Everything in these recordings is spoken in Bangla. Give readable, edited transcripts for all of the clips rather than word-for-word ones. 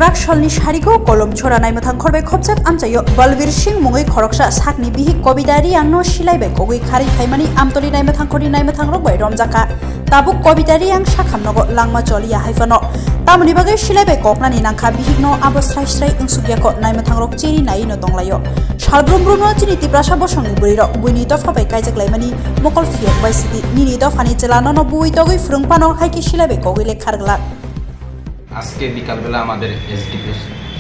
Kraksolni Sharigo Kolom Chora Naimatan Korbe Kopchak Amchayo Balvir Singh Mungi Khoroksa Sakni Bihi Kobidari Angno Shilaibe Kogui Khari Khaimani Amtoli Naimatan Kori Naimatan Rogbai Romjaka Tabuk Kobidari Ang Shakamnogo Langma Cholia Haifano Tamuni Bagai Shilaibe Koknani Nangka Bihigno Abostrai Strai Ingsugyako Naimatan Rok Chiri Naino Donglayo Shalbrum Bruno Chini Tibrasha Bosongi Buriro Buini Dofabai Kaijak Laimani Mokol Fiok Bai City Nini Dofani Celano no Bui Dogui Frungpano Haiki Shilaibe Kogui Le Khargla আজকে বিকালবেলা আমাদের এসডিপি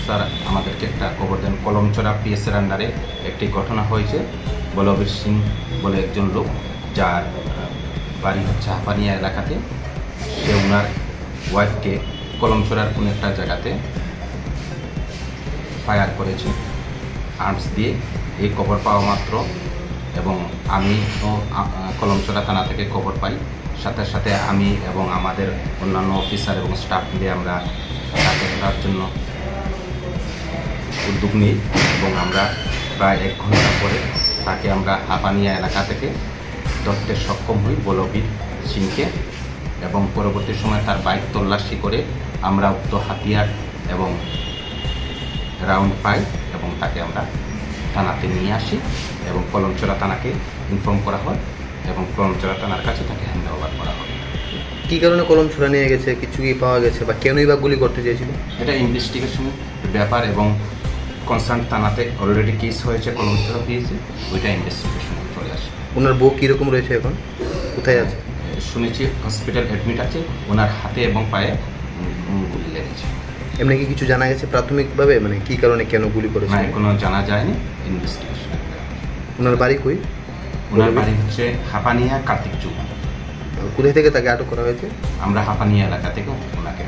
স্যার আমাদেরকে একটা খবর দেন কলমচড়া পিএসের আন্ডারে একটি ঘটনা হয়েছে বলবীর সিং বলে একজন লোক যার বাড়ি হচ্ছে হাপানিয়া এলাকাতে সে ওনার ওয়াইফকে কলমচড়ার কোনো একটা জায়গাতে ফায়ার করেছে আর্মস দিয়ে এই খবর পাওয়া মাত্র এবং আমি কলমচড়া থানা থেকে খবর পাই সাথে সাথে আমি এবং আমাদের অন্যান্য অফিসার এবং স্টাফ মিলে আমরা তাকে ধরার জন্য উদ্যোগ নিই এবং আমরা প্রায় 1 ঘন্টা পরে তাকে আমরা হাপানিয়া এলাকা থেকে ধরতে সক্ষম হই বলবীর সিংকে এবং পরবর্তী সময় তার বাইক তল্লাশি করে আমরা উক্ত হাতিয়ার এবং রাউন্ড পাই এবং তাকে আমরা থানাতে নিয়ে আসি এবং কলমচড়া থানাকে ইনফর্ম করা হয় এবং কলমচড়া থানার কাছে তাকে হ্যান্ড ওভার করা হয়। কী কারণে কলমচড়া নিয়ে গেছে, কিছু কি পাওয়া গেছে বা কেনই বা গুলি করতে চেয়েছিল? এটা ইনভেস্টিগেশনের ব্যাপার এবং কনসার্ন থানাতে অলরেডি কেস হয়েছে, কলমচড়া দিয়েছে, ওইটা ইনভেস্টিগেশনে চলে আসে। ওনার বউ কীরকম রয়েছে এখন, কোথায় আছে? শুনেছি হসপিটাল অ্যাডমিট আছে, ওনার হাতে এবং পায়ে গুলি লেগেছে। এমনি কি কিছু জানা গেছে প্রাথমিকভাবে, মানে কী কারণে কেন গুলি করেছে? না, কোনো জানা যায়নি, ইনভেস্টিগেশন। ওনার বাড়ি কই? ওনার বাড়ি হচ্ছে হাপানিয়া কার্তিক চৌক। কোথায় থেকে তাকে আটক করা হয়েছে? আমরা হাপানিয়া এলাকা থেকে ওনাকে